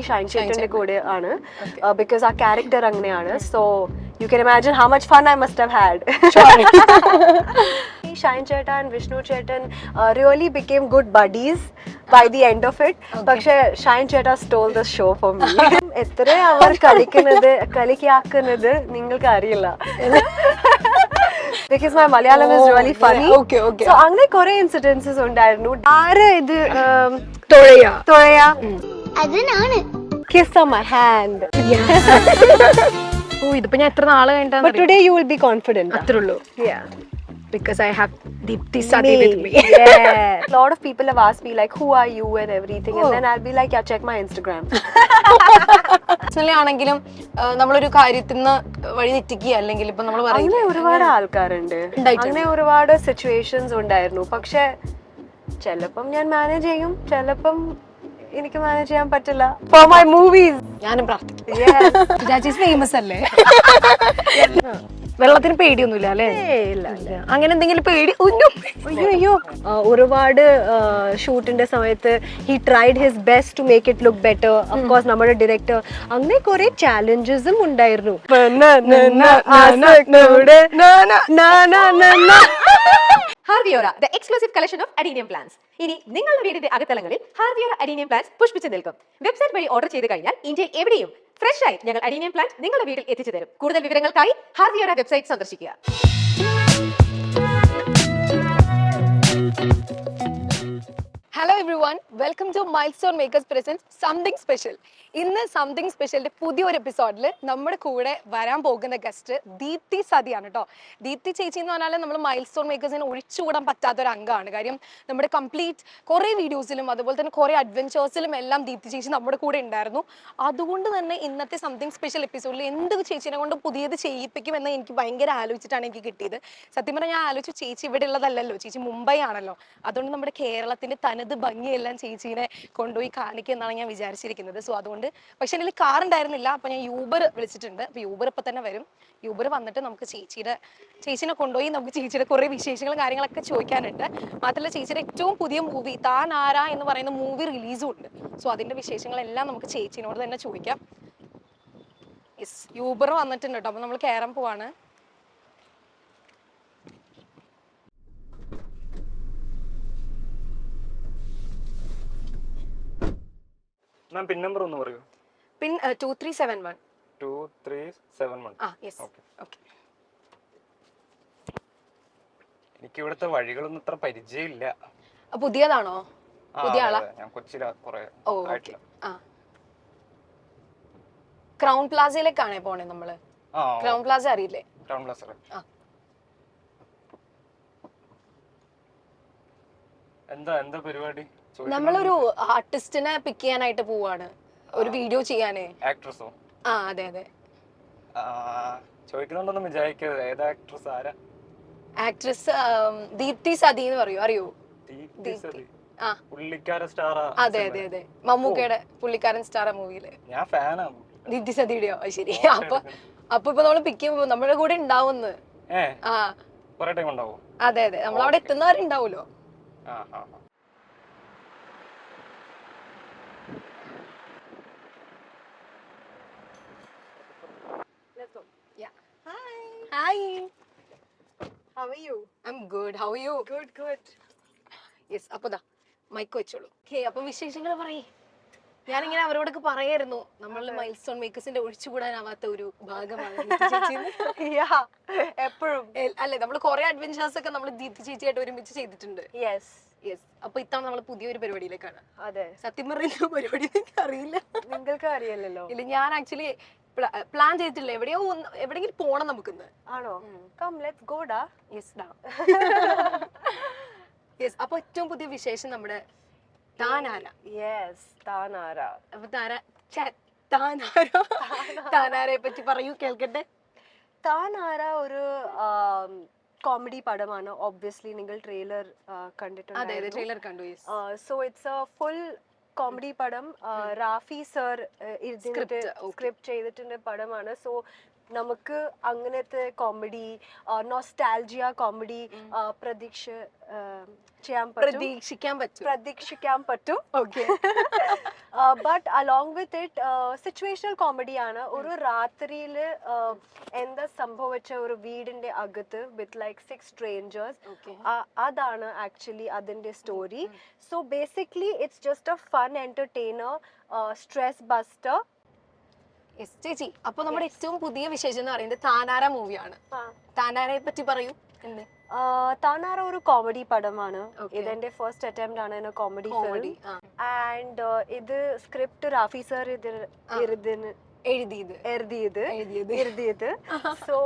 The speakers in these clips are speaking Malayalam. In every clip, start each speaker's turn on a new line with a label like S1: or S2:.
S1: ഷൈൻ ചേട്ടന്റെ കൂടെ ആണ് ബിക്കോസ് ആ ക്യാരക്ടർ അങ്ങനെയാണ്. So you can imagine how much fun I must have had. Shine ചേട്ടൻ and Vishnu ചേട്ടൻ really became good buddies by the end of it. പക്ഷേ ഷൈൻ ചേട്ടൻ stole the show for me. എത്ര അവർ കളിക്കാക്കുന്നത് നിങ്ങൾക്ക് അറിയില്ല. Because my Malayalam is really funny.
S2: Okay.
S1: So അങ്ങനെ കുറെ ഇൻസിഡൻസസ് ഉണ്ടായിരുന്നു. ആര് ഇത്
S2: തൊഴയ
S3: അതിനാണ്
S1: kiss on my hand.
S2: ഓ ഇതിപ്പോ ഞാൻ എത്ര നാള് കഴിഞ്ഞിട്ടാണ്.
S1: But today you will be confident.
S2: അത്രേ ഉള്ളൂ.
S1: Yeah.
S2: Because I have Deepthi Sadi with me.
S1: Yeah. A lot of people have asked me like who are you and everything and then I'll be like yeah check my Instagram.
S2: Personally ആണെങ്കിലും നമ്മളൊരു കാര്യത്തിന് വഴി തെറ്റിക്കുക അല്ലെങ്കിൽ ഇപ്പൊ നമ്മൾ
S1: അങ്ങനെ ഒരുപാട് ആൾക്കാരുണ്ട്, അങ്ങനെ ഒരുപാട് സിറ്റുവേഷൻസ് ഉണ്ടായിരുന്നു. പക്ഷെ ചിലപ്പം ഞാൻ മാനേജ് ചെയ്യും, ചിലപ്പം എനിക്ക് മാനേജ് ചെയ്യാൻ പറ്റില്ല. For my movies
S2: ഞാനും പ്രാർത്ഥിക്കും. ഫേമസ് അല്ലേ? വെള്ളത്തിന് പേടിയൊന്നുമില്ല അല്ലേ? അങ്ങനെ എന്തെങ്കിലും പേടി?
S1: അയ്യോ ഒരുപാട് ഷൂട്ടിന്റെ സമയത്ത് he tried his best to make it look better. Of course നമ്മുടെ ഡയറക്ടർ അങ്ങനെ കുറെ ചാലഞ്ചസും ഉണ്ടായിരുന്നു.
S4: ഹാർവിയോറ the exclusive collection of adenium plants. ഇനി നിങ്ങളുടെ വീടിന്റെ അകത്തളങ്ങളിൽ ഹാർവിയോറ അഡീനിയം പ്ലാന്റ്സ് പുഷ്പിച്ചു നിൽക്കും. വെബ്സൈറ്റ് വഴി ഓർഡർ ചെയ്ത് കഴിഞ്ഞാൽ ഇന്ത്യയിൽ എവിടെയും ഫ്രഷ് ആയി ഞങ്ങൾ അഡീനിയം പ്ലാന്റ് നിങ്ങളുടെ വീട്ടിൽ എത്തിച്ചു തരും. കൂടുതൽ വിവരങ്ങൾക്കായി ഹാർവിയോറ വെബ്സൈറ്റ് സന്ദർശിക്കുക.
S2: Hello everyone, welcome to milestone makers presents something special. ഇന്ന് സംതിങ് സ്പെഷ്യലിന്റെ പുതിയൊരു എപ്പിസോഡിൽ നമ്മുടെ കൂടെ വരാൻ പോകുന്ന ഗസ്റ്റ് ദീപ്തി സതിയാണ് കേട്ടോ. ദീപ്തി ചേച്ചി എന്ന് പറഞ്ഞാൽ നമ്മൾ മൈൽസ്റ്റോൺ മേക്കേഴ്സിന് ഒഴിച്ചുകൂടാൻ പറ്റാത്തൊരു അംഗമാണ്. കാര്യം നമ്മുടെ കംപ്ലീറ്റ് കുറേ വീഡിയോസിലും അതുപോലെ തന്നെ കുറേ അഡ്വെഞ്ചേഴ്സിലും എല്ലാം ദീപ്തി ചേച്ചി നമ്മുടെ കൂടെ ഉണ്ടായിരുന്നു. അതുകൊണ്ട് തന്നെ ഇന്നത്തെ സംതിങ് സ്പെഷ്യൽ എപ്പിസോഡിൽ എന്ത് ചേച്ചിനെ കൊണ്ട് പുതിയത് ചെയ്യിപ്പിക്കുമെന്ന് എനിക്ക് ഭയങ്കര ആലോചിച്ചിട്ടാണ് എനിക്ക് കിട്ടിയത്. സത്യം പറഞ്ഞാൽ ഞാൻ ആലോചിച്ചു, ചേച്ചി ഇവിടെ ഉള്ളതല്ലല്ലോ, ചേച്ചി മുംബൈ ആണല്ലോ. അതുകൊണ്ട് നമ്മുടെ കേരളത്തിന്റെ തനത് ഭംഗിയെല്ലാം ചേച്ചീനെ കൊണ്ടുപോയി കാണിക്കുക എന്നാണ് ഞാൻ വിചാരിച്ചിരിക്കുന്നത്. സോ അതുകൊണ്ട് പക്ഷെ എൻ്റെ കാർ ഉണ്ടായിരുന്നില്ല, അപ്പൊ ഞാൻ യൂബർ വിളിച്ചിട്ടുണ്ട്. അപ്പൊ യൂബർ ഇപ്പൊ തന്നെ വരും. യൂബർ വന്നിട്ട് നമുക്ക് ചേച്ചീനെ കൊണ്ടുപോയി നമുക്ക് ചേച്ചിയുടെ കുറെ വിശേഷങ്ങളും കാര്യങ്ങളൊക്കെ ചോദിക്കാനുണ്ട്. മാത്രമല്ല ചേച്ചിയുടെ ഏറ്റവും പുതിയ മൂവി താൻ ആരാ എന്ന് പറയുന്ന മൂവി റിലീസും ഉണ്ട്. സോ അതിന്റെ വിശേഷങ്ങളെല്ലാം നമുക്ക് ചേച്ചിനോട് തന്നെ ചോദിക്കാം. യെസ്, യൂബർ വന്നിട്ടുണ്ട് കേട്ടോ. അപ്പൊ നമ്മൾ കയറാൻ പോവാണ്.
S5: മാം പിൻ നമ്പർ ഒന്ന് പറയൂ.
S2: പിൻ 2371.
S5: 2371.
S2: ആ യെസ്. ഓക്കേ.
S5: എനിക്ക് ഇവിടുത്തെ വഴികളൊന്നും ഇത്ര പരിചയമില്ല.
S2: പുതിയതാണോ? പുതിയ ആളാ?
S5: ഞാൻ കൊച്ചിയിലാ കുറെ ആയിട്ടില്ല.
S2: ആ ക്രൗൺ പ്ലാസയിലേക്കാണേ പോണേ നമ്മള്. ക്രൗൺ പ്ലാസ അറിയില്ലേ?
S5: Crown Plaza. എന്താ പരിപാടി?
S2: നമ്മളൊരു ആർട്ടിസ്റ്റിനെ പിക്ക് ചെയ്യാനായിട്ട് പോവാണ്, ഒരു വീഡിയോ ചെയ്യാനേ.
S5: ആക്ട്രസോ?
S2: ആ അതെ.
S5: ചോദിക്കുന്നുണ്ടോന്നും വിചാരിക്കരുത്. ഏതാ ആക്ട്രസ്? ആരാ?
S2: ആക്ട്രസ് ദീപ്തി സതി എന്ന് പറയൂ, അറിയോ?
S5: പുള്ളിക്കാരൻ സ്റ്റാർ?
S2: അതെ. മമ്മൂക്കയുടെ പുള്ളിക്കാരൻ സ്റ്റാർ മൂവിയില്
S5: ഞാൻ ഫാനാണ്
S2: ദീപ്തി സതിയുടെയോ? ശരി. അപ്പൊ നമ്മള് പിക്ക് ചെയ്യുമ്പോ നമ്മുടെ കൂടെ ഉണ്ടാവുന്ന്.
S5: കുറെ ടൈം ഉണ്ടാവും?
S2: അതെ, നമ്മളവിടെ എത്തുന്നവരുണ്ടാവൂലോ. Hi.
S1: How are you?
S2: I'm good. How are you?
S1: Good.
S2: Yes. അപ്പൊ ദാ മൈക്ക് വെച്ചോളൂ. ഓക്കേ, അപ്പൊ വിശേഷങ്ങൾ പറയേ. ഞാനിങ്ങനെ അവരോടൊക്കെ പറയായിരുന്നു, നമ്മൾ മൈൽസ്റ്റോൺ മേക്കേഴ്സിന്റെ ഒഴിച്ചുകൂടാനാവാത്ത ഒരു ഭാഗമാണ് ദീപ്തി ചേച്ചി.
S1: എപ്പോഴും
S2: അല്ലെ, നമ്മൾ കുറെ അഡ്വെഞ്ചേഴ്സ് ഒക്കെ നമ്മൾ ദീപ്തി ചേച്ചിയായിട്ട് ഒരുമിച്ച് ചെയ്തിട്ടുണ്ട്.
S1: യെസ്.
S2: അപ്പൊ ഇത്തവണ നമ്മൾ പുതിയൊരു പരിപാടിയിലേക്കാണ്.
S1: അതെ.
S2: സത്യം പറയുന്ന പരിപാടി അറിയില്ല.
S1: നിങ്ങൾക്ക് അറിയില്ലല്ലോ.
S2: ഇല്ല, ഞാൻ ആക്ച്വലി പ്ലാൻ ചെയ്തിട്ടില്ല. എവിടെയെങ്കിലും പോണം നമുക്കിന്ന്.
S1: ആണോ? കം ലെറ്റ്സ് ഗോ ഡാ.
S2: യെസ്. അപ്പൊ ഏറ്റവും പുതിയ വിശേഷം നമ്മുടെ താനാര.
S1: യെസ്, താനാര.
S2: അപ്പൊ താനാരയെ പറ്റി പറയൂ, കേൾക്കട്ടെ.
S1: താനാര ഒരു കോമഡി പടമാണ്. ഒബ്വിയസ്ലി നിങ്ങൾ ട്രെയിലർ കണ്ടിട്ടുണ്ട്.
S2: അതെ, ട്രെയിലർ കണ്ടു.
S1: So it's A full comedy പടം. റാഫി സർ സ്ക്രിപ്റ്റ് ചെയ്തിട്ടുണ്ട് പടമാണ്. സോ നമുക്ക് അങ്ങനത്തെ കോമഡി നൊസ്റ്റാൾജിയ കോമഡി പ്രതീക്ഷ പ്രതീക്ഷിക്കാൻ പറ്റും
S2: okay
S1: but along with it situational കോമഡിയാണ്. ഒരു രാത്രിയിൽ എന്താ സംഭവിച്ച ഒരു വീടിന്റെ അകത്ത് വിത്ത് ലൈക്ക് 6 strangers, അതാണ് ആക്ച്വലി അതിന്റെ story. So basically it's just A fun entertainer, stress buster.
S2: ചേച്ചി, അപ്പൊ നമ്മുടെ ഏറ്റവും പുതിയ വിശേഷം എന്ന് പറയുന്നത് താനാര മൂവിയാണ്. താനാരയെ പറ്റി പറയൂ.
S1: താനാര ഒരു കോമഡി പടമാണ്. ഇതെന്റെ ഫസ്റ്റ് അറ്റംപ്റ്റ് ആണ് കോമഡി ഫിലിം. ആൻഡ് ഇത് സ്ക്രിപ്റ്റ് റാഫി സർ എഴുതിയത്. സോ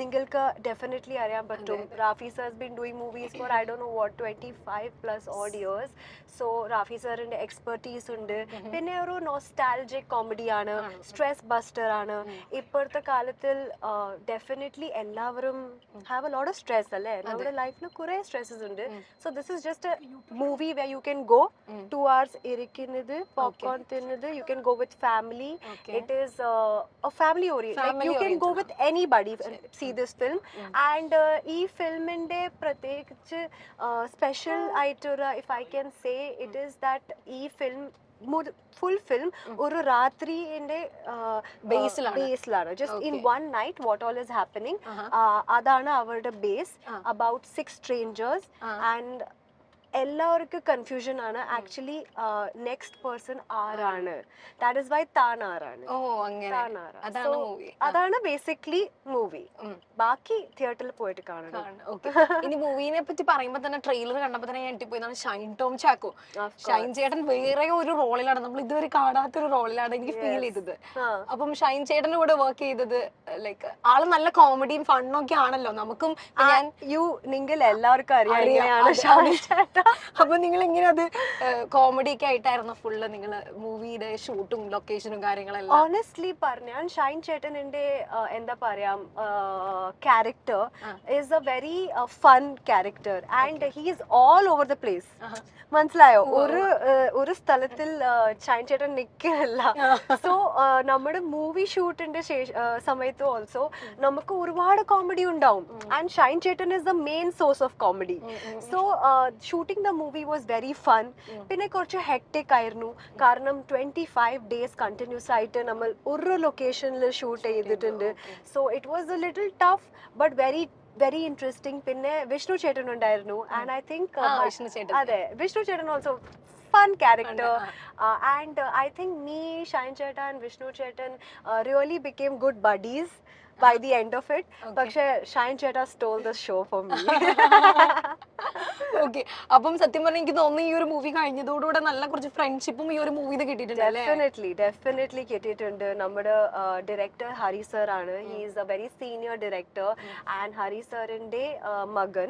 S1: നിങ്ങൾക്ക് ഡെഫിനറ്റ്ലി അറിയാൻ പറ്റും, Rafi sir has been doing movies for I don't know what 25+ odd years. So Rafi സാറിന്റെ എക്സ്പെർട്ടീസ് ഉണ്ട്. പിന്നെ ഒരു നോസ്റ്റാൾജിക് കോമഡിയാണ്, സ്ട്രെസ് ബസ്റ്റർ ആണ്. ഇപ്പോഴത്തെ കാലത്തിൽ ഡെഫിനറ്റ്ലി എല്ലാവരും have a lot of stress അല്ലേ, നമ്മുടെ ലൈഫിൽ കുറെ സ്ട്രെസ്സസ് ഉണ്ട്. So this is just A movie where you can go 2 hours ഇരിക്കുന്നത്, പോപ്കോൺ തിന്നത്, you can go with family. It is a family oriented. Like you can go with anybody and see this film. And ee film inde pratyekich special aittura, if I can say, it is that ee film full film oru ratri inde baseലാണ്, just in one night what all is happening, adana avരുടെ base, about 6 strangers. And എല്ലാവർക്കും കൺഫ്യൂഷൻ ആണ് ആക്ച്വലി നെക്സ്റ്റ് പേഴ്സൺ ആരാണ്. ദാറ്റ് ഇസ് വൈ താനാറാണ്. അതാണ് ബേസിക്കലി മൂവി. ബാക്കി തിയേറ്ററിൽ പോയിട്ട് കാണണം.
S2: ഇനി മൂവിനെ പറ്റി പറയുമ്പോ തന്നെ ട്രെയിലർ കണ്ടപ്പോ തന്നെ ഞെട്ടിപ്പോയതാണ് ഷൈൻ ടോം ചാക്കോ. ഷൈൻ ചേട്ടൻ വേറെ ഒരു റോളിലാണ്, നമ്മൾ ഇതുവരെ കാണാത്തൊരു റോളിലാണ് എനിക്ക് ഫീൽ ചെയ്തത്. അപ്പം ഷൈൻ ചേട്ടന്റെ കൂടെ വർക്ക് ചെയ്തത് ലൈക്ക് ആള് നല്ല കോമഡിയും ഫണ്ണും ഒക്കെ ആണല്ലോ. നമുക്കും
S1: നിങ്ങൾ എല്ലാവർക്കും അറിയാം ഷൈൻ ചേട്ടൻ.
S2: അപ്പൊ നിങ്ങൾ എങ്ങനെ അത് കോമഡി ഒക്കെ ആയിട്ടായിരുന്നു ഫുള്ള് നിങ്ങള് മൂവിയുടെ ഷൂട്ടും ലൊക്കേഷനും കാര്യങ്ങളെല്ലാം?
S1: ഓണസ്റ്റ്ലി പറഞ്ഞാൽ ഷൈൻ ചേട്ടന്റെ എന്താ പറയാ character is a very fun character and he is all over the place. മനസ്സിലായോ? ഒരു സ്ഥലത്തിൽ ഷൈൻ ചേട്ടൻ നിൽക്കില്ല. സോ നമ്മുടെ മൂവി ഷൂട്ടിന്റെ സമയത്ത് ഓൾസോ നമുക്ക് ഒരുപാട് കോമഡി ഉണ്ടാവും. ആൻഡ് ഷൈൻ ചേട്ടൻ is the main source of comedy. So shooting the movie was very fun. പിന്നെ കുറച്ച് ഹെക്ടിക് ആയിരുന്നു, കാരണം 25 days കണ്ടിന്യൂസ് ആയിട്ട് നമ്മൾ ഒരു ലൊക്കേഷനിൽ ഷൂട്ട് ചെയ്തിട്ടുണ്ട്. So it was A little tough but very interesting. പിന്നെ വിഷ്ണു ചേട്ടൻ ഉണ്ടായിരുന്നു. ആൻഡ് ഐ തിങ്ക് അതെ, വിഷ്ണു ചേട്ടൻ also fun character. And I think me, Shine Cheta and Vishnu Chetan really became good buddies by the end of it. പക്ഷേ Shine Cheta stole the show for me.
S2: Okay, അപ്പം സത്യം പറഞ്ഞാൽ എനിക്ക് തോന്നുന്നു ഈ ഒരു മൂവി കഴിഞ്ഞതോടുകൂടെ നല്ല കുറച്ച് ഫ്രണ്ട്ഷിപ്പും ഈ ഒരു മൂവിയിൽ കിട്ടിയിട്ടുണ്ട്.
S1: ഡെഫിനറ്റ്ലി കിട്ടിയിട്ടുണ്ട്. നമ്മുടെ ഡയറക്ടർ ഹരി സർ ആണ്. He is a very senior director. And Hari സാറിന്റെ മകൻ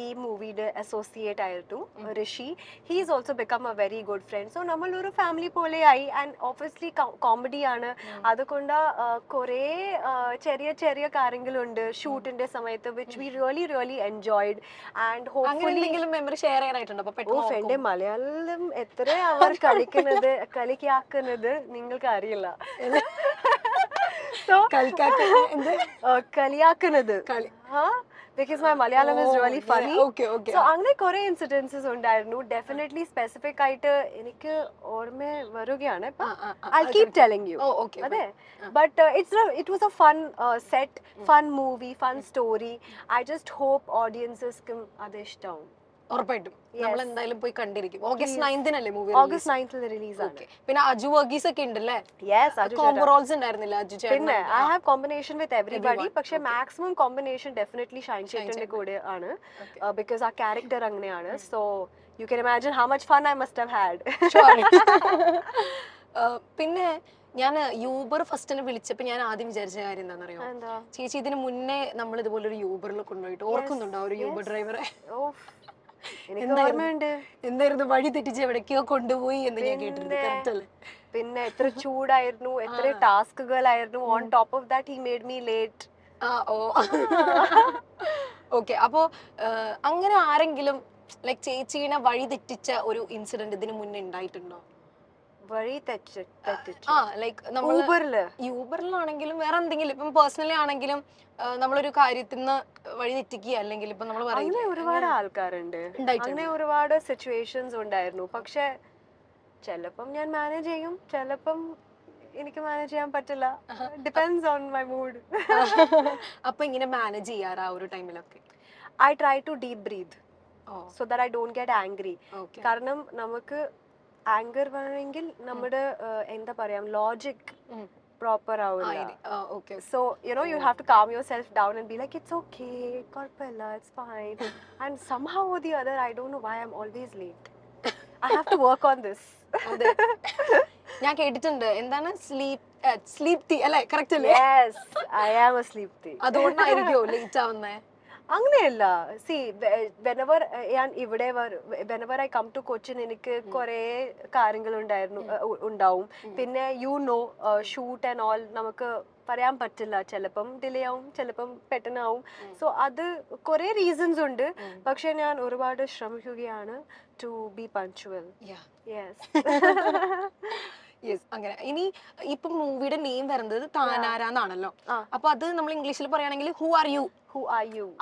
S1: ഈ മൂവിയുടെ അസോസിയേറ്റ് ആയിരുന്നു, Rishi. He is also become a very good friend. So നമ്മൾ ഒരു ഫാമിലി പോലെയായി. ആൻഡ് ഓബ്വിയസ്ലി കോമഡിയാണ്, അതുകൊണ്ട് കുറേ ചെറിയ കാര്യങ്ങളുണ്ട് ഷൂട്ടിന്റെ സമയത്ത് which we really enjoyed. And
S2: memory share ചെയ്യാനായിട്ടുണ്ട്.
S1: എന്റെ മലയാളം എത്ര അവർ കളിക്കാക്കുന്നത് നിങ്ങൾക്ക് അറിയില്ല. സോ കളിയാക്കുന്നത് because my Malayalam is really funny.
S2: Okay.
S1: So അങ്ങനെ കുറേ ഇൻസിഡൻസസ് ഉണ്ടായിരുന്നു. ഡെഫിനറ്റ്ലി സ്പെസിഫിക് ആയിട്ട് എനിക്ക് ഓർമ്മ വരികയാണ്. I'll keep telling you. അതെ, but it was a fun set, fun movie, fun story. I just hope audiences ക്കും അത് ഇഷ്ടമാവും.
S2: ഉറപ്പായിട്ടും നമ്മൾ എന്തായാലും പോയി കണ്ടിരിക്കും. August 9th movie?
S1: August 9th release ആണ്.
S2: പിന്നെ അജു വർഗീസ് ഒക്കെ ഉണ്ടല്ലേ?
S1: യെസ്, അജു
S2: കോംബോ റോൾസ് ഉണ്ടായിരുന്നില്ല അജു ചേട്ടൻ?
S1: പിന്നെ I have combination with everybody. പക്ഷേ മാക്സിമം കോമ്പിനേഷൻ ഡെഫിനറ്റ്ലി ഷൈൻ ചേട്ടന്റെ കൂടെ ആണ്, ബിക്കോസ് ആ ക്യാരക്ടർ അങ്ങനെയാണ്. So you can imagine how much fun I must have had.
S2: പിന്നെ ഞാൻ യൂബർ ഫസ്റ്റിന് വിളിച്ചപ്പോ ഞാൻ ആദ്യം വിചാരിച്ച കാര്യം എന്താണെന്നറിയോ ചേച്ചി, ഇതിന് മുന്നേ നമ്മൾ ഇതുപോലെ ഒരു യൂബറിൽ കൊണ്ടുപോയിട്ട് ഓർക്കുന്നുണ്ടോ ഒരു യൂബർ ഡ്രൈവറെ? എന്തായിരുന്നു വഴി തെറ്റിച്ച് എവിടേക്കോ കൊണ്ടുപോയി എന്ന് ഞാൻ കേട്ടിട്ടുണ്ട്.
S1: പിന്നെ എത്ര ചൂടായിരുന്നു, എത്ര ടാസ്കുകളായിരുന്നു. On top of that he made me late.
S2: Okay, അപ്പോ അങ്ങനെ ആരെങ്കിലും ലൈക് ചേച്ചീനെ വഴി തെറ്റിച്ച ഒരു ഇൻസിഡന്റ് ഇതിന് മുന്നേ ഉണ്ടായിട്ടുണ്ടോ?
S1: വഴി തെറ്റിച്ചു.
S2: ആ ലൈക്ക് നമ്മൾ
S1: ഊബറില്
S2: യൂബറിലാണെങ്കിലും വേറെ എന്തെങ്കിലും ഇപ്പം പേഴ്സണലി ആണെങ്കിലും നമ്മളൊരു കാര്യത്തിൽ നിന്ന് വഴി തെറ്റിക്കുക അല്ലെങ്കിൽ ഇപ്പം നമ്മൾ
S1: അങ്ങനെ
S2: പറയും
S1: ഒരുപാട് ആൾക്കാരുണ്ട്. അങ്ങനെ ഒരുപാട് സിറ്റുവേഷൻസ് ഉണ്ടായിരുന്നു. പക്ഷെ ചിലപ്പം ഞാൻ മാനേജ് ചെയ്യും, ചിലപ്പം എനിക്ക് മാനേജ് ചെയ്യാൻ പറ്റില്ല. Depends on my mood.
S2: അപ്പൊ ഇങ്ങനെ മാനേജ് ചെയ്യാറ് ആ ഒരു ടൈമിലൊക്കെ?
S1: I try to deep breathe so that I don't get angry. കാരണം നമുക്ക് ആങ്കർ വരണമെങ്കിൽ നമ്മുടെ എന്താ പറയാ ലോജിക് proper ആവില്ല. So you have to calm yourself down and be like it's okay, കുഴപ്പമില്ല, it's fine. And somehow or the other I don't know why I'm always late. I have to work on this.
S2: അതെ, ഞാൻ കേട്ടിട്ടുണ്ട് എന്താണ് സ്ലീപ് തീ അല്ലേ? കറക്റ്റ് അല്ലേ?
S1: Yes, I am a sleep thief.
S2: അതുകൊണ്ടായിരിക്കോ ലേറ്റ് ആവുന്നേ?
S1: അങ്ങനെയല്ല. സി വെനവർ ഞാൻ ഇവിടെ whenever I come to Cochin എനിക്ക് കുറെ കാര്യങ്ങൾ ഉണ്ടാവും. പിന്നെ ഷൂട്ട് ആൻഡ് ഓൾ നമുക്ക് പറയാൻ പറ്റില്ല, ചിലപ്പം ഡിലേ ആവും, ചിലപ്പം പെട്ടെന്നാവും. സോ അത് കുറെ റീസൺസ് ഉണ്ട്. പക്ഷെ ഞാൻ ഒരുപാട് ശ്രമിക്കുകയാണ് ടു ബി പഞ്ച്വൽ.
S2: യെസ്, അങ്ങനെ. ഇനി ഇപ്പൊ മൂവിയുടെ നെയിം വരുന്നത് താനാരാന്നാണല്ലോ. അപ്പൊ അത് നമ്മൾ ഇംഗ്ലീഷിൽ പറയുകയാണെങ്കിൽ ഹു ആർ യു.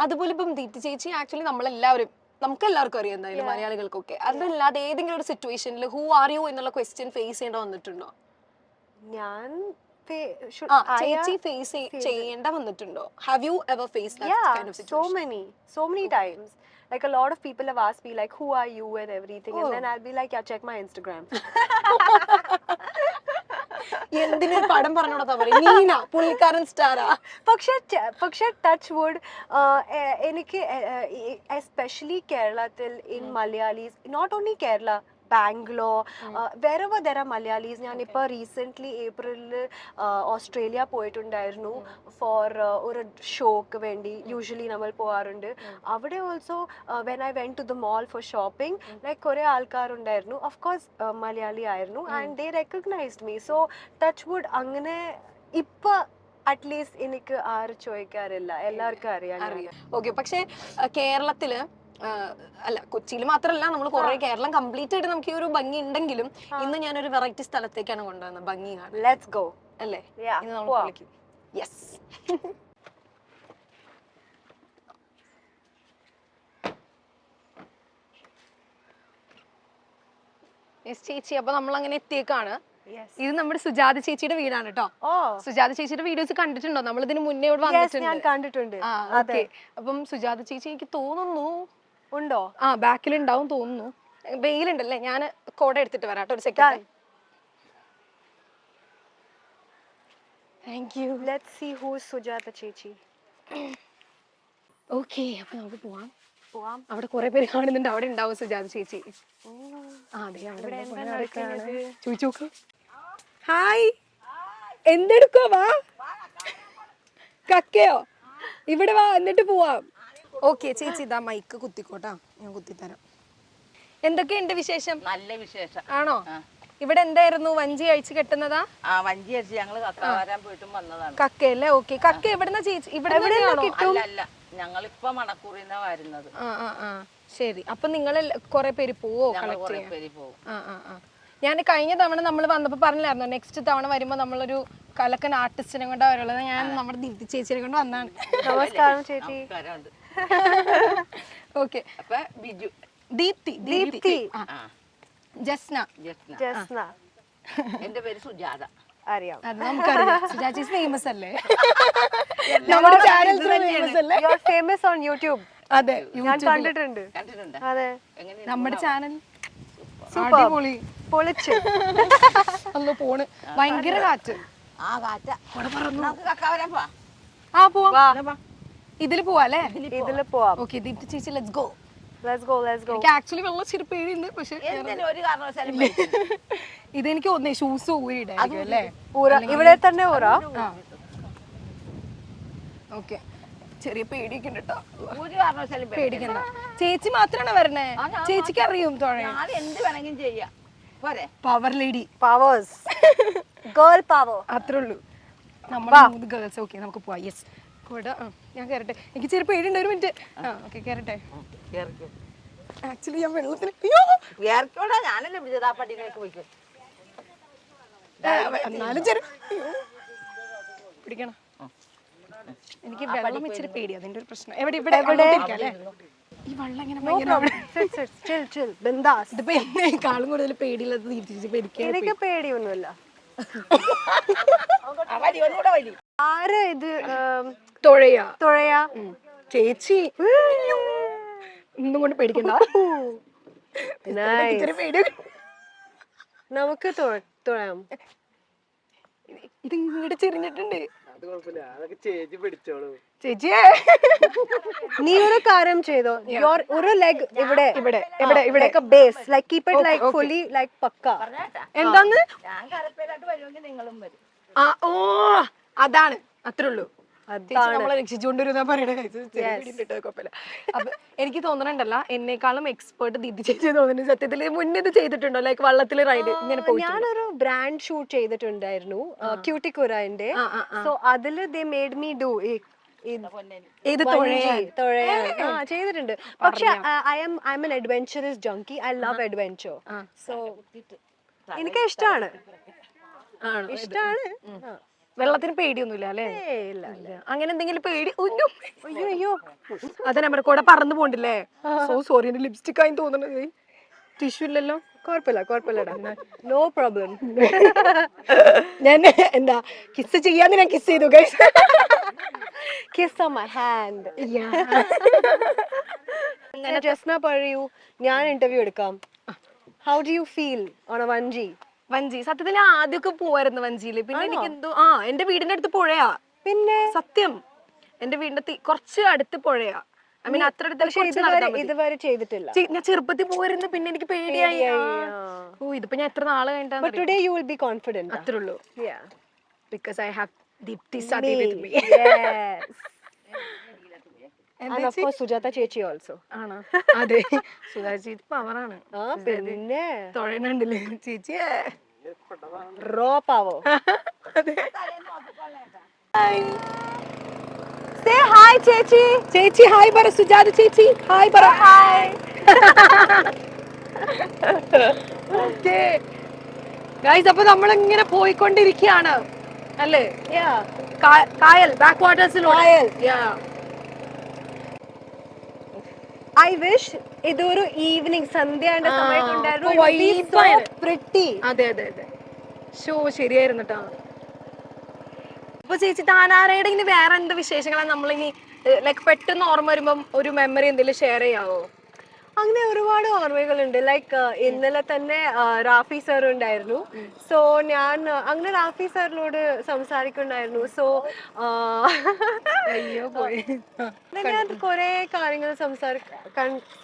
S2: അതുപോലെ ഇപ്പം ദീപ്തി ചേച്ചി ആക്ച്വലി നമുക്ക് എല്ലാവർക്കും അറിയാം എന്തായാലും മലയാളികൾക്കൊക്കെ. അതല്ലാതെ ഏതെങ്കിലും ഒരു സിറ്റുവേഷനിൽ ഹു ആർ യു എന്നുള്ള ക്വസ്റ്റ്യൻ ഫേസ് ചെയ്യേണ്ട വന്നിട്ടുണ്ടോ?
S1: ഞാൻ
S2: ചേച്ചി ഫേസ് ചെയ്യേണ്ട വന്നിട്ടുണ്ടോ? Have you ever face that kind of situation?
S1: so many times. Like a lot of people have asked me like who are you and everything, and then I'll be like yeah, check my Instagram.
S2: എന്തിനൊരു പടം പറഞ്ഞോടാ പറയും നീന പുള്ളിക്കാരൻ സ്റ്റാറാ.
S1: പക്ഷെ ടച്ച് വുഡ് എനിക്ക് എസ്പെഷ്യലി കേരളത്തിൽ in Malayalis, not only Kerala, Bangalore, wherever there are Malayalis. ഞാനിപ്പോൾ റീസെൻ്റ്ലി ഏപ്രിലിൽ ഓസ്ട്രേലിയ പോയിട്ടുണ്ടായിരുന്നു ഫോർ ഒരു ഷോക്ക് വേണ്ടി. യൂഷ്വലി നമ്മൾ പോകാറുണ്ട് അവിടെ. Also when I went to the mall for shopping, like കുറേ ആൾക്കാരുണ്ടായിരുന്നു, ഓഫ് കോഴ്സ് മലയാളി ആയിരുന്നു, and they recognized me. So touch wood അങ്ങനെ ഇപ്പം അറ്റ്ലീസ്റ്റ് എനിക്ക് ആരും ചോദിക്കാറില്ല, എല്ലാവർക്കും അറിയാം.
S2: ഓക്കെ, പക്ഷേ കേരളത്തില് അല്ല കൊച്ചിയിൽ മാത്രമല്ല, നമ്മൾ കുറെ കേരളം കംപ്ലീറ്റ് ആയിട്ട് നമുക്ക് ഈ ഒരു ഭംഗി ഉണ്ടെങ്കിലും ഇന്ന് ഞാനൊരു വെറൈറ്റി സ്ഥലത്തേക്കാണ് കൊണ്ടുവന്നത് ഭംഗി കാണാൻ.
S1: ലെറ്റ്സ് ഗോ
S2: അല്ലേ? ഇന്ന് നമ്മൾ വിളിക്കും. യെസ്. ചേച്ചി, അപ്പൊ നമ്മൾ അങ്ങനെ എത്തിയേക്കാണ്. ഇത് നമ്മുടെ സുജാത ചേച്ചിയുടെ വീടാണ് കേട്ടോ. സുജാത ചേച്ചിയുടെ വീഡിയോസ് കണ്ടിട്ടുണ്ടോ? നമ്മൾ ഇതിന് മുന്നേ ഇവിടെ
S1: കണ്ടിട്ടുണ്ട്.
S2: അപ്പം സുജാത ചേച്ചി എനിക്ക് തോന്നുന്നു
S1: ഉണ്ടോ?
S2: ബാക്കിലുണ്ടാവും തോന്നുന്നു. വെയിലുണ്ടല്ലേ, ഞാൻ കോട എടുത്തിട്ട് വരാം കേട്ടോ, ഒരു second. Thank you.
S1: Let's see who is Sujatha ചേച്ചി.
S2: ഓക്കെ, അപ്പൊ നമുക്ക് പോവാം. അവിടെ കുറെ പേര് കാണുന്നുണ്ട്, അവിടെ ഉണ്ടാവും സുജാത ചേച്ചി. ചോദിച്ചോക്ക്. ഹായ്, എന്തെടുക്കോ? വാ, കക്കയോ? ഇവിടെ വാ, എന്നിട്ട് പോവാം. ഓക്കെ ചേച്ചി, ഇതാ മൈക്ക് കുത്തിക്കോട്ടാ, ഞാൻ കുത്തിത്തരാം. എന്തൊക്കെയുണ്ട് വിശേഷം?
S3: നല്ല വിശേഷം.
S2: ആണോ? ഇവിടെ എന്തായിരുന്നു, വഞ്ചി അഴിച്ചു കെട്ടുന്നതാ?
S3: വഞ്ചി അഴിച്ച് ഞങ്ങള് കക്ക വരാൻ പോയിട്ടും വന്നതാണ്.
S2: കക്കയല്ലേ? ഓക്കെ, കക്ക എവിടുന്ന ചേച്ചി? ഇവിടെ
S3: അല്ല, ഞങ്ങളിപ്പോ മണക്കൂറിന്നാ വരുന്നത്.
S2: ശരി, അപ്പൊ നിങ്ങൾ കുറെ പേര് പോവോ കളക്ട് ചെയ്യാൻ? ഞാൻ കഴിഞ്ഞ തവണ നമ്മൾ വന്നപ്പോ പറഞ്ഞില്ലായിരുന്നു നെക്സ്റ്റ് തവണ വരുമ്പോ നമ്മളൊരു കലക്കൻ ആർട്ടിസ്റ്റിനെ കൊണ്ടാ വരുള്ളത്. ഞാൻ നമ്മുടെ ദീപ്തി ചേച്ചിനെ കൊണ്ട് വന്നാണ്.
S1: നമസ്കാരം ചേച്ചി.
S2: ഓക്കെ,
S3: അപ്പൊ ബിജു,
S2: ദീപ്തി, ജസ്ന,
S3: എന്റെ പേര് സുജാത.
S1: അറിയാം,
S2: അത് നമുക്കറിയാം. സുജാത ചേച്ചി ഫേമസ് അല്ലേ? നമ്മുടെ ചാനൽ ഫേമസ് അല്ലേ?
S1: You are famous on YouTube.
S2: അതെ,
S1: ഞാൻ കണ്ടിട്ടുണ്ട്. അതെ,
S2: നമ്മുടെ ചാനൽ അടിപൊളി,
S1: പൊളിച്ച്.
S2: അന്ന് പോണ്, ഭയങ്കര കാറ്റ്.
S3: നമുക്ക് കക്ക വരാൻ പോവാ.
S2: പോവാം. ഇതില് പോവാല്ലേ?
S1: ഇതില് പോവാം.
S2: ഓക്കെ ദീപ്തി ചേച്ചി, ലെറ്റ്സ് ഗോ.
S1: എനിക്ക്
S2: ആക്ച്വലി വെള്ളം ഇച്ചിരി പേടിയുണ്ട്, പക്ഷെ
S3: ഒരു കാരണവശാലും
S2: ഇതെനിക്ക് ഒന്നേ ഷൂസ് ഊരിയിടായിരിക്കും അല്ലേ?
S1: ഇവിടെ തന്നെ ഊറാ.
S2: ഓക്കെ, ചെറിയ പേടിയൊക്കെ ഉണ്ട് കേട്ടോ.
S3: ഒരു കാരണവശാലും
S2: പേടിക്കണ്ട. ചേച്ചി മാത്രാണ് വരണേ, ചേച്ചിക്ക് അറിയും തുഴയാൻ.
S3: ഞാൻ എന്ത് വേണമെങ്കിലും ചെയ്യാം. പോരെ,
S2: power lady,
S1: powers, girl power,
S2: അത്രേ ഉള്ളൂ. നമ്മുടെ 3 ഗേൾസ്. ഓക്കെ, നമുക്ക് പോവാം. യെസ്, ഞാൻ കയറട്ടെ. എനിക്ക് ചെറിയ പേടിയുണ്ട്, ഒരു മിനിറ്റ്. ഓക്കെ, കയറട്ടെ. ആക്ച്വലി ഞാൻ വെള്ളത്തിന്
S3: ഞാനല്ലേ വിജയതാപ്പടിയിലേക്ക് പോയിക്കോ.
S2: എന്നാലും ചെറിയ പിടിക്കണം. എനിക്ക് വെള്ളം ഇച്ചിരി പേടി, അതിന്റെ ഒരു പ്രശ്നം. എവിടെ ഇവിടെ അല്ലേ ഈ വെള്ളം ഇങ്ങനെ ഇതിപ്പോ എന്നെക്കാളും കൂടുതൽ പേടിയുള്ളത് ദീപ്തി.
S1: എനിക്ക് പേടിയൊന്നുമില്ല. ആര് ഇത്
S2: തുഴയാ
S1: തുഴയാ?
S2: ചേച്ചി ഒന്നും കൊണ്ട് പേടിക്കണ്ട. ഇച്ചിരി പേടി.
S1: നമുക്ക് തുഴയാം.
S2: ഇത് ഇങ്ങോട്ട് ചെറിഞ്ഞിട്ടുണ്ട് ചേച്ചിയെ.
S1: നീ ഒരു കാര്യം ചെയ്തോ, ഒരു ലെഗ് ഇവിടെ
S2: ഇവിടെ ഇവിടെ ഇവിടെ
S1: base like keep it like fully like pakka.
S2: എന്താന്ന്?
S3: ഞാൻ കരപ്പയിലോട്ട് വരുമെങ്കിൽ നിങ്ങളും വരും.
S2: ആ ഓ അതാണ്, അത്രേ ഉള്ളൂ.
S1: അതാണ്
S2: നമ്മളെ രക്ഷിച്ചുകൊണ്ടിരുന്ന പറയണ. അപ്പൊ എനിക്ക് തോന്നണുണ്ടല്ല, എന്നെക്കാളും എക്സ്പേർട്ട് ദീപ്തി ചേച്ചി തോന്നുന്നു. സത്യത്തിൽ മുന്നേ ഇത് ചെയ്തിട്ടുണ്ടോ, ലൈക്ക് വള്ളത്തിൽ റൈഡ് ഇങ്ങനെ പോയി?
S1: ഞാനൊരു ബ്രാൻഡ് ഷൂട്ട് ചെയ്തിട്ടുണ്ടായിരുന്നു, ക്യൂട്ടിക്കുറാന്റെ. സോ അതില് ദേ മേഡ് മീ ഡു
S2: ഏത്
S1: ചെയ്തിട്ടുണ്ട്. പക്ഷെ I am an adventurous junkie. I love adventure. So എനിക്ക് ഇഷ്ടമാണ്.
S2: വെള്ളത്തിന് പേടിയൊന്നുമില്ല അല്ലേ? അങ്ങനെ എന്തെങ്കിലും പേടി?
S1: അയ്യോ
S2: അതെ, നമ്മുടെ കൂടെ പറന്നു പോണ്ടില്ലേ? സോ സോറി, എന്റെ ലിപ്സ്റ്റിക് ആയി തോന്നുന്നത്. ടിഷ്യൂ ഇല്ലല്ലോ?
S1: കുഴപ്പമില്ലടാ, നോ പ്രോബ്ലം.
S2: ഞാൻ എന്താ കിസ് ചെയ്യാന്ന് ഞാൻ കിസ് ചെയ്തു guys.
S1: Kiss on my hand. Jasna പറയൂ, ഞാൻ ഇന്റർവ്യൂ എടുക്കാം. How do you feel on A വഞ്ചി?
S2: വഞ്ചി സത്യത്തിൽ ആദ്യമൊക്കെ പോവായിരുന്നു വഞ്ചിയില്. പിന്നെ എനിക്ക് എന്തോ എന്റെ വീടിന്റെ അടുത്ത് പുഴയാ.
S1: പിന്നെ
S2: സത്യം എന്റെ വീടിന്റെ കുറച്ച് അടുത്ത് പുഴയാ. ഐ മീൻ അത്ര
S1: ഇതുവരെ ചെയ്തിട്ടില്ല.
S2: ഞാൻ ചെറുപ്പത്തിൽ പോയിരുന്നു, പിന്നെ എനിക്ക് പേടിയായി. ഓ ഇതിപ്പോ ഞാൻ എത്ര നാള് കഴിഞ്ഞിട്ടാ.
S1: But today you will be confident.
S2: അത്രേ ഉള്ളൂ.
S1: Yeah.
S2: Because I have Deepti Sadi with me.
S1: Yes. And of course Sujata ചേച്ചി also.
S2: ആണോ? അതെ, സുധാ ചേച്ചി പവറാണ്.
S1: പിന്നെ
S2: തൊഴനുണ്ടല്ലേ ചേച്ചിയെ,
S1: റോ പാവോ. Say hi ചേച്ചി.
S2: ചേച്ചി ഹായ് പറ. സുജാത ചേച്ചി ഹായ് പറ.
S1: Hi.
S2: ഓക്കേ ഗൈസ്, അപ്പൊ നമ്മളിങ്ങനെ പോയിക്കൊണ്ടിരിക്കുകയാണ് അല്ലേ?
S1: Yeah.
S2: കായൽ, ബാക്ക് വാട്ടേഴ്സിലൂടെ.
S1: I wish ഇതൊരു ഈവനിങ് സന്ധ്യയുടെ സമയത്തുണ്ടായിരുന്നു.
S2: അതെ അതെ അതെ, ഷോ ശരിയായിരുന്നു കേട്ടോ. അപ്പൊ ചേച്ചി താനാരയുടെ ഇനി വേറെ എന്ത് വിശേഷങ്ങളാണ് നമ്മളിനി ലൈക്ക് പെട്ടെന്ന് ഓർമ്മ വരുമ്പം ഒരു മെമ്മറി എന്തെങ്കിലും ഷെയർ ചെയ്യാവോ?
S1: അങ്ങനെ ഒരുപാട് ഓർമ്മകളുണ്ട്. ലൈക്ക് ഇന്നലെ തന്നെ റാഫി സാർ ഉണ്ടായിരുന്നു. സോ ഞാൻ അങ്ങനെ റാഫി സാറിനോട് സംസാരിക്കുന്നുണ്ടായിരുന്നു. സോ
S2: അയ്യോ പോയി.
S1: ഞാൻ കുറെ കാര്യങ്ങൾ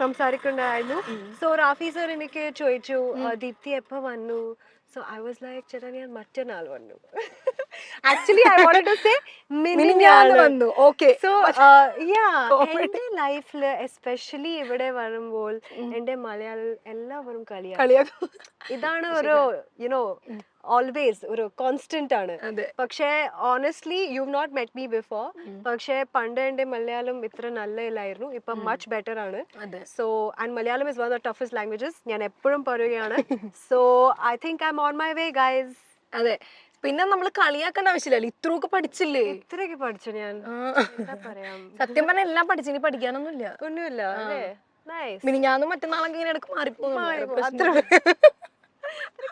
S1: സംസാരിക്കുന്നുണ്ടായിരുന്നു. സോ റാഫി സാർ എനിക്ക് ചോദിച്ചു, ദീപ്തി എപ്പോ വന്നു? So I was like, ചേട്ടാ ഞാൻ മറ്റന്നാൾ വന്നു. Actually I wanted to say മിനിഞ്ഞാന്ന് വന്നു.
S2: Okay.
S1: So എന്റെ ലൈഫില് എസ്പെഷ്യലി ഇവിടെ വരുമ്പോൾ എന്റെ മലയാളം എല്ലാവരും കളിയാക്കും. ഇതാണ് ഒരു യുനോ ഓൾവേസ് ഒരു കോൺസ്റ്റന്റ് ആണ്. പക്ഷേ honestly you not met me before. പക്ഷേ പണ്ട് എന്റെ മലയാളം ഇത്ര നല്ലതായിരുന്നു, ഇപ്പൊ മച്ച് ബെറ്റർ ആണ്. So and Malayalam is one of the toughest languages, ഞാൻ എപ്പോഴും പറയുകയാണ്. So I think I am on my way guys.
S2: അതെ, പിന്നെ നമ്മൾ കളിയാക്കേണ്ട ആവശ്യമില്ലല്ലോ, ഇത്രയൊക്കെ പഠിച്ചില്ലേ?
S1: ഇത്രയൊക്കെ പഠിച്ചു ഞാൻ. എന്താ പറയാം,
S2: സത്യം പറഞ്ഞാൽ എല്ലാം പഠിച്ചു, ഇനി പഠിക്കാനൊന്നുമില്ല.
S1: ഒന്നുമില്ല അല്ലേ? നൈസ്.
S2: മിനിഞ്ഞാന്നും മറ്റന്നാളൊക്കെ ഇങ്ങനെ ഇടയ്ക്ക് മാറിപ്പോകും.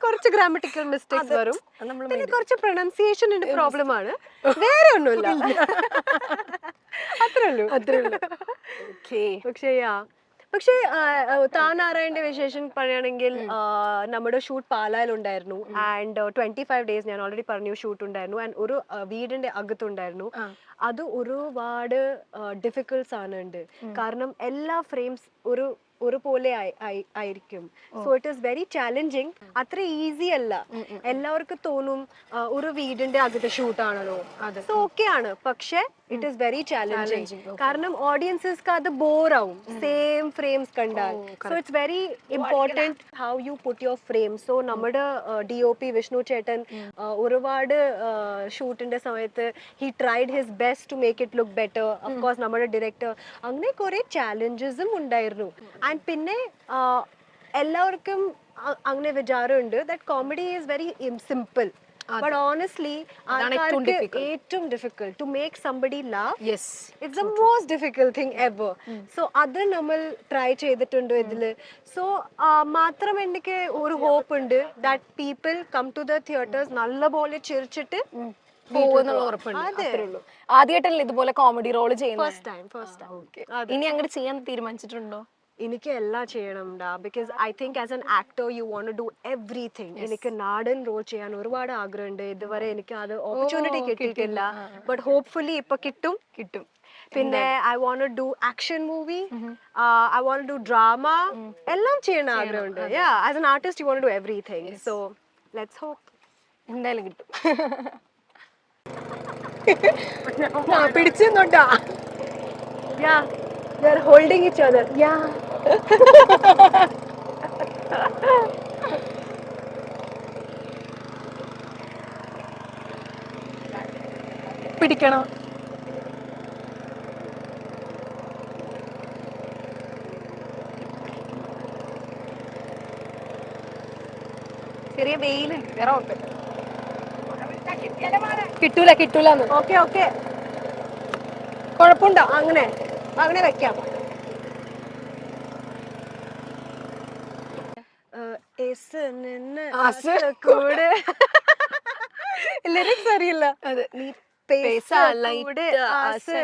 S1: കുറച്ച് ഗ്രാമറ്റിക്കൽ മിസ്റ്റേക്സ് വരും, പിന്നെ കുറച്ച് പ്രൊനൗൺസിയേഷനിന്റെ പ്രോബ്ലം ആണ്, വേറെ ഒന്നുമില്ല. അത്രേ ഉള്ളൂ. പക്ഷേ താനാരായണന്റെ വിശേഷം പറയുകയാണെങ്കിൽ നമ്മുടെ ഷൂട്ട് പാലായിലുണ്ടായിരുന്നു. ആൻഡ് 25 days ഞാൻ ഓൾറെഡി പറഞ്ഞു ഷൂട്ട് ഉണ്ടായിരുന്നു. ആൻഡ് ഒരു വീടിന്റെ അകത്തുണ്ടായിരുന്നു. അത് ഒരുപാട് ഡിഫിക്കൽട്സ് ആണ് ഉണ്ട്. കാരണം എല്ലാ ഫ്രെയിംസ് ഒരുപോലെ ആയിരിക്കും. So it is very challenging. അത്ര ഈസി അല്ല. എല്ലാവർക്കും തോന്നും ഒരു വീടിന്റെ അകത്തെ ഷൂട്ടാണല്ലോ, സോ ഓക്കെ ആണ്. പക്ഷെ ഇറ്റ് ഈസ് വെരി ചാലഞ്ചിങ്. കാരണം ഓഡിയൻസസ്ക്ക് അത് ബോറാവും സെയിം ഫ്രെയിംസ് കണ്ടാൽ. So it's very important how you put your frame. So നമ്മുടെ DOP വിഷ്ണു ചേട്ടൻ ഒരുപാട് ഷൂട്ടിന്റെ സമയത്ത് he tried his best to make it look better. Of course നമ്മുടെ ഡയറക്ടർ, അങ്ങനെ കുറെ ചാലഞ്ചസും ഉണ്ടായിരുന്നു. ആൻഡ് പിന്നെ എല്ലാവർക്കും അങ്ങനെ വിചാരമുണ്ട് that comedy is very simple. But honestly ആൾക്കാർക്ക് ഏറ്റവും difficult to make somebody love
S2: yes
S1: it's the most difficult thing ever so അത് നമ്മൾ ട്രൈ ചെയ്തിട്ടുണ്ട് ഇതില് സോ മാത്രം എനിക്ക് ഒരു ഹോപ്പ് ഉണ്ട് that people come to the theatres നല്ലപോലെ ചിരിച്ചിട്ട്
S2: പോകുന്നുള്ള ഉറപ്പുണ്ട്. അത്രേ ഉള്ളൂ. ആദ്യമായിട്ടല്ലേ ഇതുപോലെ കോമഡി റോള് ചെയ്യുന്നത്?
S1: ഫസ്റ്റ് ടൈം
S2: ഇനി അങ്ങോട്ട് ചെയ്യാൻ തീരുമാനിച്ചിട്ടുണ്ടോ?
S1: എനിക്ക് എല്ലാം ചെയ്യണം because I think as an actor you want to do everything. എനിക്ക് നാടൻ റോൾ ചെയ്യാൻ ഒരുപാട് ആഗ്രഹമുണ്ട്. ഇതുവരെ എനിക്ക് അത് ഓപ്പർച്യൂണിറ്റി കിട്ടിയിട്ടില്ല. ബട്ട് ഹോപ്പ്ഫുള്ളി ഇപ്പൊ കിട്ടും. പിന്നെ I want do action movie, I want do drama, എല്ലാം ചെയ്യണ ആഗ്രഹമുണ്ട്. As an artist you want do everything. So let's hope.
S2: എന്തായാലും കിട്ടും. പിടിച്ചോട്ടാ.
S1: Yeah, we are holding each other.
S2: Yeah. പിടിക്കണോ? ചെറിയ വെയിലുണ്ട്, വേറെ കുഴപ്പമില്ല. കിട്ടൂല.
S1: ഓക്കെ
S2: കുഴപ്പമുണ്ടോ?
S1: അങ്ങനെ വെക്കാം. കൂടെ
S2: ലിറിക്സ് അറിയില്ല.
S1: അതെ നീ
S2: Pesa
S1: കൂടെ
S2: light
S1: ആസ്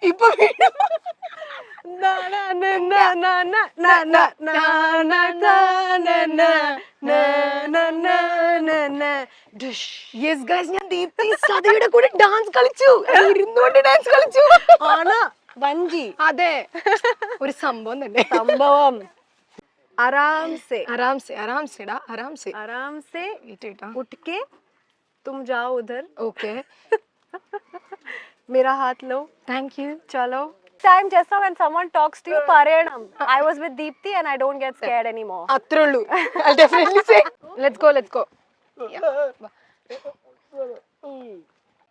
S2: ഇപ്പൊ യെസ് ഗൈസ്, ഞാൻ ദീപ്തി സതിയുടെ കൂടെ ഡാൻസ് കളിച്ചു. ഇരുന്നോണ്ട് ഡാൻസ് കളിച്ചു.
S1: ആണ് വഞ്ചി.
S2: അതെ, ഒരു സംഭവം തന്നെ.
S1: സംഭവം आराम से उठ के तुम जाओ उधर.
S2: ओके,
S1: मेरा हाथ लो.
S2: Thank you.
S1: चलो. Time just now when someone talks to you, Paranam. I was with Deepthi and I don't get scared anymore.
S2: അത്രേ ഉള്ളൂ. I'll definitely say. Let's go.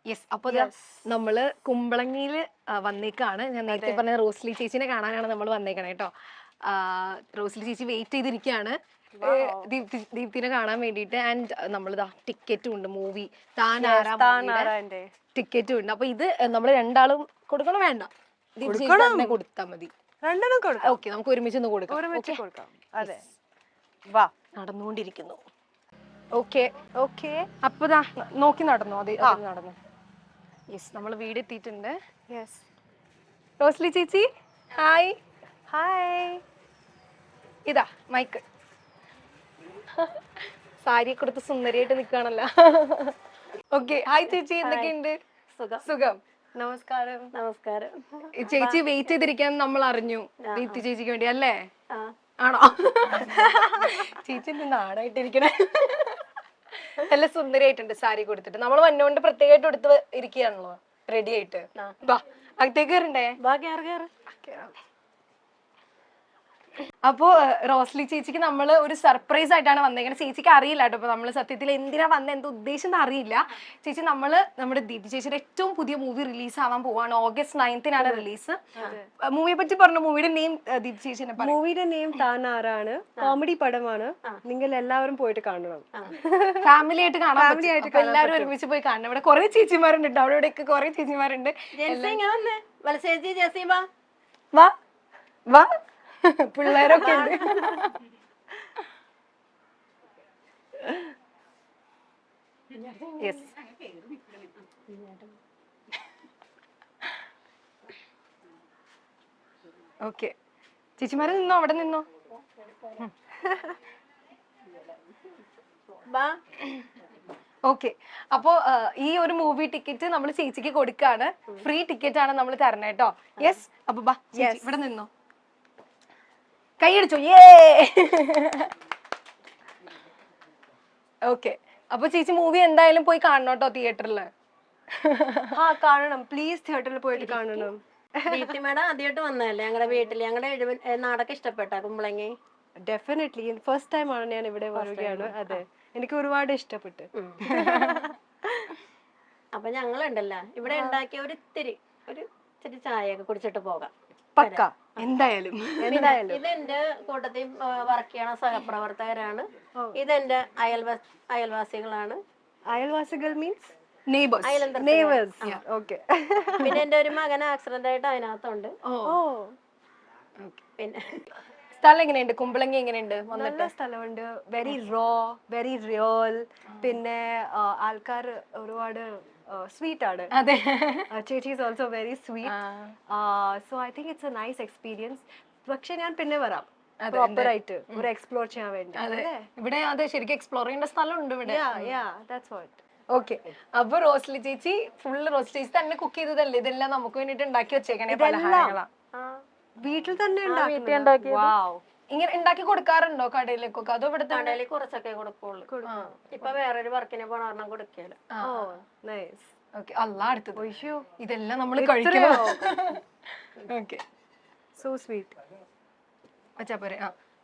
S2: Yes, അപ്പൊ നമ്മള് കുമ്പളങ്ങിയില് വന്നേക്കാണ്. ഞാൻ നേരത്തെ പറഞ്ഞ റോസ്ലി ചേച്ചിനെ കാണാനാണ് നമ്മൾ വന്നേക്കണേ കേട്ടോ. റോസ്ലി ചേച്ചി വെയിറ്റ് ചെയ്തിരിക്കുകയാണ് ദീപ്തിനെ കാണാൻ വേണ്ടിയിട്ട്. ആൻഡ് നമ്മളിതാ ടിക്കറ്റും ഉണ്ട്, മൂവി താനാരാന്റെ ടിക്കറ്റും ഉണ്ട്. അപ്പൊ ഇത് നമ്മൾ രണ്ടാളും കൊടുക്കണോ വേണ്ട? ദീപ്തി തന്നെ കൊടുത്താൽ മതി. ഓക്കെ, നമുക്ക് ഒരുമിച്ചൊന്ന് കൊടുക്കാം.
S1: അതെ, വാ.
S2: നടന്നുകൊണ്ടിരിക്കുന്നു. ഓക്കെ, അപ്പൊ നോക്കി നടന്നു. അതെ, നടന്നു. യെസ്, നമ്മൾ വീട് എത്തിയിട്ടുണ്ട്.
S1: യെസ്,
S2: റോസ്ലി ചേച്ചി ഹായ്. ഇതാ മൈക്ക്. സാരിയൊക്കെ കൊടുത്ത് സുന്ദരിയായിട്ട് നിൽക്കുകയാണല്ലോ. ഓക്കെ, ഹായ് ചേച്ചി, എന്തൊക്കെയുണ്ട്? സുഖം.
S1: നമസ്കാരം.
S2: ചേച്ചി വെയിറ്റ് ചെയ്തിരിക്കാൻ നമ്മൾ അറിഞ്ഞു, ദീപ്തി ചേച്ചിക്ക് വേണ്ടി അല്ലേ? ആണോ? ചേച്ചി നാടായിട്ടിരിക്കണേ. നല്ല സുന്ദരിയായിട്ടുണ്ട് സാരി കൊടുത്തിട്ട്. നമ്മൾ വന്നോണ്ട് പ്രത്യേകമായിട്ട് എടുത്ത് ഇരിക്കുകയാണല്ലോ റെഡി ആയിട്ട്. വാ, അകത്തേക്ക് കയറണ്ടേ? അപ്പോ റോസ്ലി ചേച്ചിക്ക് നമ്മൾ ഒരു സർപ്രൈസ് ആയിട്ടാണ് വന്നേക്കുന്നത്. ചേച്ചിക്ക് അറിയില്ല കേട്ടോ. അപ്പൊ നമ്മള് സത്യത്തിൽ എന്തിനാ വന്ന, എന്താ ഉദ്ദേശം എന്ന് അറിയില്ല. ചേച്ചി നമ്മുടെ ദീപ്തി ചേച്ചിയുടെ ഏറ്റവും പുതിയ മൂവി റിലീസ് ആവാൻ പോവാണ്. August 9th release. മൂവിയെ പറ്റി പറഞ്ഞു. മൂവിയുടെ നെയിം ദീപ്തി ചേച്ചിനെ പറഞ്ഞു.
S1: മൂവിയുടെ നെയിം താനാറാണ്. കോമഡി പടമാണ്. നിങ്ങൾ എല്ലാവരും പോയിട്ട് കാണണം.
S2: ഫാമിലി ആയിട്ട് കാണാൻ. എല്ലാവരും ഒരുമിച്ച് പോയി കാണണം. ഇവിടെ കുറെ ചേച്ചിമാരുണ്ട് കേട്ടോ. അവിടെ ഇവിടെയൊക്കെ കുറെ ചേച്ചിമാരുണ്ട്. വാ പിള്ളേരൊക്കെ ഉണ്ട്. Yes, okay. ചേച്ചിമാരെ നിന്നോ, അവിടെ നിന്നോ. ഓക്കെ, അപ്പോ ഈ ഒരു മൂവി ടിക്കറ്റ് നമ്മൾ ചേച്ചിക്ക് കൊടുക്കാണ്. ഫ്രീ ടിക്കറ്റ് ആണ് നമ്മൾ തരണേ കേട്ടോ. യെസ്, അപ്പൊ ബാ ഇവിടെ നിന്നോ. കൈയടിച്ചോ. ഓക്കെ, അപ്പൊ ചേച്ചി മൂവി എന്തായാലും പോയി കാണണം കേട്ടോ തിയേറ്ററില്.
S1: കാണണം പ്ലീസ്. തിയേറ്ററിൽ പോയിട്ട് കാണണം.
S3: ദീപ്തി മേഡം ആദ്യമായിട്ട് വന്നതല്ലേ ഞങ്ങളുടെ വീട്ടിൽ? ഞങ്ങളുടെ നാടൊക്കെ ഇഷ്ടപ്പെട്ട കുമ്പളങ്ങി?
S1: ഡെഫിനറ്റ്ലി ഫസ്റ്റ് ടൈം ആണ് ഞാൻ ഇവിടെ വരികയാണ്. അതെ, എനിക്ക് ഒരുപാട് ഇഷ്ടപ്പെട്ടു.
S3: അപ്പൊ ഞങ്ങളുണ്ടല്ലോ ഇവിടെ ഉണ്ടാക്കിയ ഒരു ഇത്തിരി ചായയൊക്കെ കുടിച്ചിട്ട് പോകാം.
S2: പക്ക എന്തായാലും
S3: ഇതെന്റെ കൂട്ടത്തിൽ വർക്ക് ചെയ്യണ സഹപ്രവർത്തകരാണ്. ഇതെന്റെ അയൽവാസികളാണ്.
S1: അയൽവാസികൾ മീൻസ്
S2: നെയ്ബേഴ്സ്.
S1: നെയ്ബേഴ്സ്. ഓക്കെ.
S3: പിന്നെ എന്റെ ഒരു മകൻ ആക്സിഡന്റ് ആയിട്ട് അതിനകത്തുണ്ട്. പിന്നെ
S2: സ്ഥലം എങ്ങനെയുണ്ട്? കുമ്പളങ്ങി എങ്ങനെയുണ്ട്?
S1: നല്ല സ്ഥലമുണ്ട്. Very raw, very real. പിന്നെ ആൾക്കാർ ഒരുപാട് സ്വീറ്റ് ആണ്.
S2: അതെ.
S1: ചേച്ചി is also very sweet. So I think it's a nice experience. പക്ഷെ ഞാൻ പിന്നെ വരാം പ്രോപ്പർ ആയിട്ട് ഒരു എക്സ്പ്ലോർ ചെയ്യാൻ വേണ്ടി.
S2: ഇവിടെ അതെ ശരിക്കും എക്സ്പ്ലോർ ചെയ്യേണ്ട സ്ഥലമുണ്ട് ഇവിടെ.
S1: That's what.
S2: ഓക്കെ, അപ്പൊ റോസ്ലി ചേച്ചി ഫുള്ള് റോസ്ലി ചേച്ചി തന്നെ കുക്ക് ചെയ്തതല്ലേ ഇതെല്ലാം നമുക്ക് വേണ്ടിട്ട് ഉണ്ടാക്കി വെച്ചേക്കണേ പലഹാരങ്ങളാ?
S1: വീട്ടിൽ തന്നെ
S2: ഇങ്ങനെ ഉണ്ടാക്കി കൊടുക്കാറുണ്ടോ കടയിലേക്കൊക്കെ? അതോ ഇവിടെ
S3: കടയിൽ കുറച്ചൊക്കെ കൊടുക്കുള്ളൂ. ഇപ്പൊ വേറൊരു വർക്കിനെ പോണ കാരണം കൊടുക്കല്.
S2: അല്ലാ അടുത്തത് ഇതെല്ലാം നമ്മൾ കഴിക്കണോ? Okay,
S1: so sweet.
S2: അച്ഛാ പോരെ.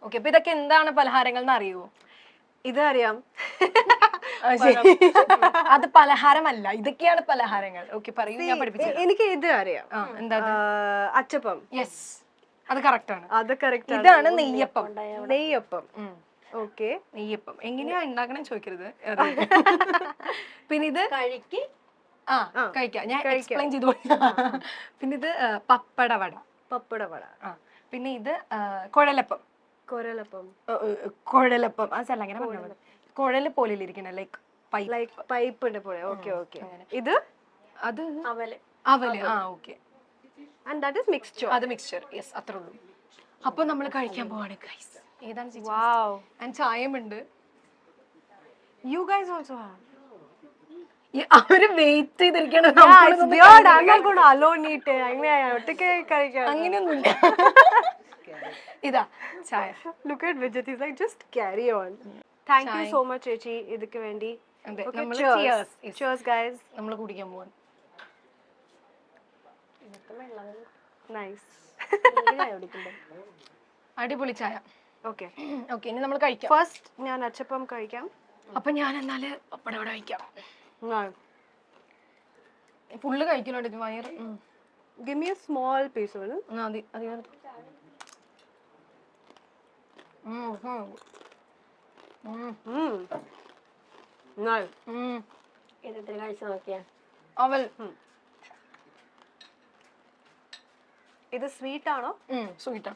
S2: ഓക്കെ, അപ്പൊ ഇതൊക്കെ എന്താണ് പലഹാരങ്ങൾ എന്ന് അറിയുമോ?
S1: ഇതറിയാം.
S2: അത് പലഹാരമല്ല, ഇതൊക്കെയാണ് പലഹാരങ്ങൾ. ഓക്കെ, പറയൂ, ഞാൻ പഠിപ്പിച്ചു.
S1: എനിക്ക് ഇത് അറിയാം.
S2: എന്താ?
S1: അച്ചപ്പം.
S2: യെസ്, അത് കറക്റ്റ് ആണ്.
S1: അത് കറക്റ്റ്.
S2: ഇതാണ് നെയ്യപ്പം.
S1: നെയ്യപ്പം. ഓക്കെ,
S2: നെയ്യപ്പം എങ്ങനെയാ ഉണ്ടാക്കണേ ചോദിക്കരുത്. പിന്നെ ഇത് കഴിക്കാം, ഞാൻ എക്സ്പ്ലെയിൻ ചെയ്തു. പിന്നെ ഇത് പപ്പടവട.
S1: പപ്പടവട.
S2: പിന്നെ ഇത് കുഴലപ്പം. കുഴലപ്പം അതല്ല, അങ്ങനെ പറഞ്ഞാൽ കുഴല് പോലെ ഇരിക്കണം, ലൈക്ക്
S1: പൈപ്പിന്റെ പോലെ. Okay okay. ഇത്
S2: അത്
S3: അവല്.
S2: Okay.
S1: And that is mixture.
S2: അത് മിക്സ്ചർ. യെസ്, അത്രേ ഉള്ളൂ. അപ്പൊ നമ്മൾ കഴിക്കാൻ പോവാണ് ഗൈസ്. ഏതാണ്?
S1: Wow.
S2: ആൻഡ് ചായയുമുണ്ട്.
S1: You guys also have.
S2: അവര് വെയിറ്റ് ചെയ്തിരിക്കണം.
S1: I'm not going to alone eat. ഒറ്റയ്ക്ക് കഴിക്കാം.
S2: അങ്ങനെയൊന്നുമില്ല. ഇതാ ചായ.
S1: Look at Vijay, he's like just carry on. Thank you so much ചേച്ചി ഇതിക്ക് വേണ്ടി. Cheers guys.
S2: നമ്മൾ കുടിക്കാൻ പോവാണ്.
S1: Nice.
S2: അടിപൊളി ചായ.
S1: ഓക്കെ
S2: ഓക്കെ, ഇനി നമ്മൾ കഴിക്കാം.
S1: ഫസ്റ്റ് ഞാൻ അച്ചപ്പം കഴിക്കാം.
S2: അപ്പൊ ഞാൻ എന്നാല് പപ്പടവട കഴിക്കാം. ഫുള്ള് കഴിക്കലോണ്ട് വയറ്.
S1: Give me a small piece of it. Nice.
S3: ഇതിൽ കഴിച്ചു നോക്കിയാ
S2: അവൽ.
S1: ഇത് സ്വീറ്റ് ആണോ?
S2: സ്വീറ്റാ.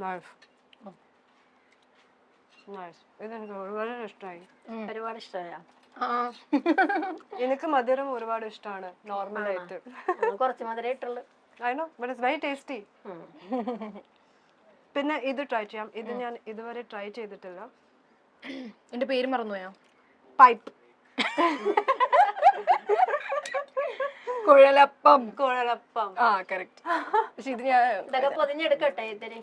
S1: Nice. ഇതെനിക്ക് ഒരുപാട് ഇഷ്ടമായി.
S3: ഒരുപാട് ഇഷ്ടമായ.
S1: എനിക്ക് മധുരം ഒരുപാട് ഇഷ്ടമാണ് നോർമൽ ആയിട്ട്.
S3: കുറച്ച് മധുരം ഇട്ടുള്ളു.
S1: I know, but it's very tasty. പിന്നെ ഇത് ട്രൈ ചെയ്യാം. ഇത് ഞാൻ ഇതുവരെ ട്രൈ ചെയ്തിട്ടില്ല.
S2: എന്റെ പേര് മറന്നുപോയാ?
S1: പൈപ്പ്.
S2: കുഴലപ്പം. കറക്റ്റ്. പക്ഷെ ഇത് ഞാൻ
S3: ഇതൊക്കെ പൊതിഞ്ഞെടുക്കട്ടെ ഇത്തിരി.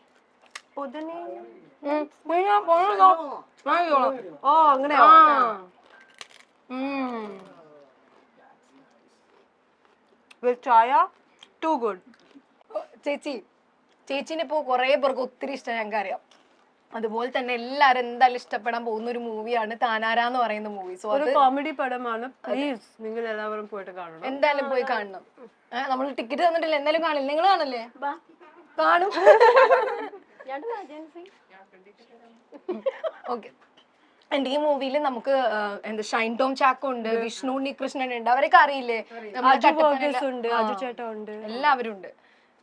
S1: അങ്ങനെയോ? With chaya, too good.
S2: ചേച്ചിനെ ഇപ്പോ കുറെ പേർക്ക് ഒത്തിരി ഇഷ്ടം ഞങ്ങൾക്ക് അറിയാം. അതുപോലെ തന്നെ എല്ലാരും എന്തായാലും ഇഷ്ടപ്പെടാൻ പോകുന്ന ഒരു മൂവിയാണ് താനാര എന്ന് പറയുന്ന മൂവി. സോ
S1: ഒരു കോമഡി പടമാണ്. പ്ലീസ് നിങ്ങൾ എല്ലാവരും പോയിട്ട് കാണണം.
S2: എന്തായാലും പോയി കാണണം. നമ്മൾ ടിക്കറ്റ് തന്നിട്ടില്ല, എന്തായാലും കാണില്ല. നിങ്ങൾ കാണല്ലേ? കാണും. ഓക്കെ. എന്റെ ഈ മൂവിയിൽ നമുക്ക് എന്താ ഷൈൻ ടോം ചാക്കോ ഉണ്ട്, വിഷ്ണു ഉണ്ണികൃഷ്ണൻ ഉണ്ട്, അവരൊക്കെ അറിയില്ലേ? എല്ലാവരും ഉണ്ട്.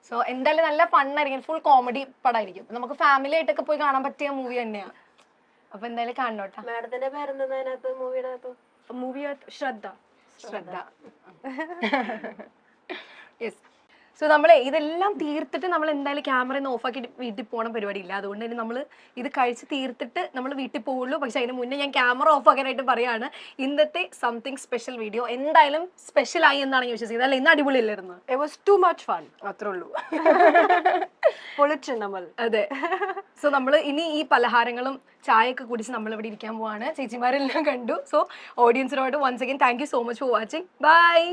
S2: സോ എന്തായാലും നല്ല ഫണ്ണായിരിക്കും, ഫുൾ കോമഡി പടമായിരിക്കും. നമുക്ക് ഫാമിലി ആയിട്ടൊക്കെ പോയി കാണാൻ പറ്റിയ മൂവി തന്നെയാണ്. അപ്പൊ എന്തായാലും കാണണോട്ടാ.
S3: മാഡത്തിന്റെ പേരെന്താ മൂവിയുടെ?
S1: മൂവി ശ്രദ്ധ.
S2: യെസ്. സോ നമ്മൾ ഇതെല്ലാം തീർത്തിട്ട് നമ്മൾ എന്തായാലും ക്യാമറ ഓഫാക്കി വീട്ടിൽ പോകണ പരിപാടി ഇല്ല. അതുകൊണ്ട് തന്നെ നമ്മൾ ഇത് കഴിച്ച് തീർത്തിട്ട് നമ്മൾ വീട്ടിൽ പോകുള്ളൂ. പക്ഷെ അതിന് മുന്നേ ഞാൻ ക്യാമറ ഓഫ് ആക്കാനായിട്ട് പറയാണ്, ഇന്നത്തെ സംതിങ് സ്പെഷ്യൽ വീഡിയോ എന്തായാലും സ്പെഷ്യൽ ആയി എന്നാണ് ഞാൻ വിശ്വസിക്കുന്നത്. അല്ല, ഇന്ന് അടിപൊളിയില്ലായിരുന്നു?
S1: It was too much fun.
S2: അത്രേ ഉള്ളൂ.
S1: പൊളിച്ച് നമ്മൾ.
S2: അതെ. സോ നമ്മൾ ഇനി ഈ പലഹാരങ്ങളും ചായയൊക്കെ കുടിച്ച് നമ്മൾ ഇവിടെ ഇരിക്കാൻ പോവാണ്. ചേച്ചിമാരെല്ലാം കണ്ടു. സോ ഓഡിയൻസിനോട് once again thank you so much for watching. By.